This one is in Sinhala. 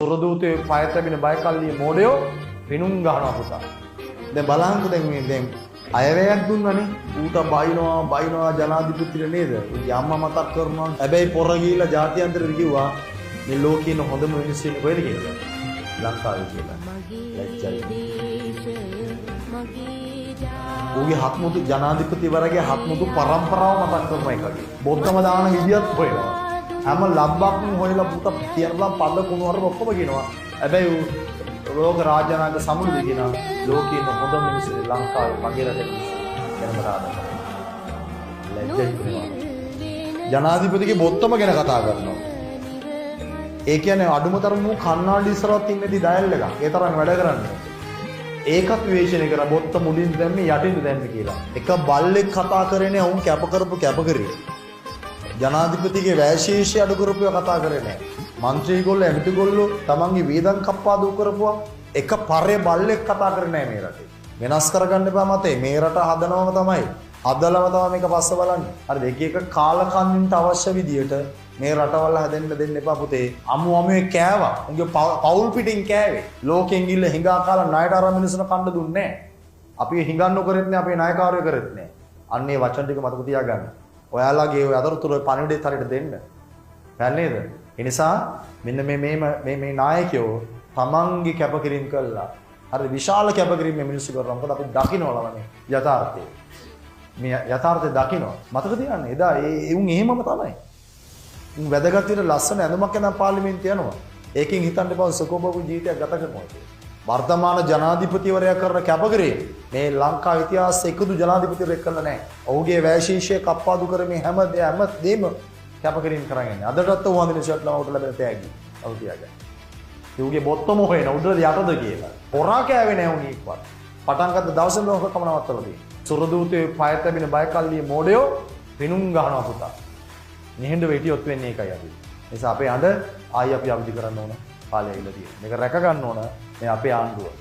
සුරදූතේ පය තැබෙන බයකල්ලිය මොඩයෝ පිනුම් ගහනවා පුතා. දැන් බලහන්කෝ දැන් අයවැයක් දුන්නනේ. ඌට බයිනවා ජනාධිපතිට නේද? ඌගේ අම්මා මතක් කරනවා. හැබැයි පොර ගිහිල්ලා ජාත්‍යන්තරෙට කිව්වා මේ ලෝකේ ඉන්න හොඳම මිනිස්සු ඉන්නේ කොහෙද කියලා. ලංකාවේ කියලා. ලැජ්ජයි. ඌගේ හත්මුතු ජනාධිපතිවරගේ හත්මුතු පරම්පරාව මතක් කරනවා එකගේ. බොත්තම දාන විදියත් හොයනවා. හැම ලබ්බක්ම හොයලා පුතා තියරලා පද කුණුවර ඔක්කොම කියනවා. හැබැයි රෝග රාජානාග සමුළුද කියන ලෝකේ ඉන්න හොඳ මිනිස්සු ලංකාවේ මගේ රටේ ගැනම රාජා. ලැජ්ජයි. ජනාධිපතිගේ බොත්තම ගැන කතා කරනවා. ඒ කියන්නේ අඩුම තරම කන්නාඩි ඉස්සරවත් ඉන්නේදී ඩයල් එකක්. ඒ තරම් වැඩ කරන්නේ. ඒකත් විවේචනය කරා බොත්ත මුලින් දැම්මේ යටින්ද දැම්මේ කියලා. එක බල්ලෙක් කතා කරන්නේ වුන් කැප කරපු කැපකරිය. ජනාධිපතිගේ වැශීෂ්‍ය අඩු කරපුවා කතා කරේ නැහැ. മന്ത്രിගොල්ලෝ ඇමතිගොල්ලෝ තමන්ගේ වේදන් කප්පාදු කරපුවා එක පරේ බල්ලෙක් කතා කරේ නැහැ මේ රටේ. වෙනස් කරගන්න එපා මතේ. මේ රට හදනවම තමයි. හදලම තමයි මේක පස්ස බලන්නේ. හරිද? එක එක කාලකන්නින්ට අවශ්‍ය විදියට මේ රටවල් හැදෙන්න දෙන්න එපා පුතේ. අමුමේ කෑවා. උන්ගේ පවුල් පිටින් කෑවේ. ලෝකෙන් ගිල්ල හිඟා කාලා ණයට අරන් මිනිස්සුන කන්න දුන්නේ නැහැ. අපි හිඟන්නු කරෙත් නැහැ, අපේ නායකාරයෝ කරෙත් නැහැ. අන්න ඒ වචන ටික මතක තියාගන්න. ඔයාලගේ ඔය අතරතුර පණිවිඩෙත් හරියට දෙන්න. බැල් නේද? ඒ නිසා මෙන්න මේ නායකයෝ තමන්ගේ කැපකිරීම කළා. හරි විශාල කැපකිරීම මේ මිනිස්සු කරනවා. මොකද අපි දකින්නවලවනේ යථාර්ථය. මේ යථාර්ථය දකින්න. මතක තියාගන්න. එදා ඒ උන් එහෙමම තමයි. උන් වැදගත් විදිහට ලස්සන ඇඳුමක් යන පාර්ලිමේන්තුව යනවා. ඒකෙන් හිතන්න එපා සකෝබබු ජීවිතයක් ගත කරනවා කියලා. වර්තමාන ජනාධිපතිවරයා කරන කැපකිරීම මේ ලංකා ඉතිහාසයේ එකදු ජනාධිපතිවරයෙක් කළා නැහැ. ඔහුගේ වැශීෂ්‍ය කප්පාදු කරමින් හැමදේම කැපකිරීම කරගෙන. අදටත් වන්දන ෂර්ට් ළමවට ලැබෙන තෑගි. ඔව් තියාගන්න. ඌගේ බොත්තම හොයන උඩට යටද කියලා. පොරා කෑවේ නැහැ උන් එක්කවත්. පටන් ගත්ත දවසේම ඔහකම නවත්තලා තියෙනවා. සුරදූතේ පය තැබෙන බයකල්ලිය මොඩයෝ පිනුම් ගහනවා පුතා. නිහඬ වෙටියොත් වෙන්නේ ඒකයි අපි. ඒ නිසා අපේ අඬ ආයි අපි අවදි කරන්න ඕන කාලය ඇවිල්ලා තියෙනවා. මේක රැක ගන්න ඕන මේ අපේ ආණ්ඩුව.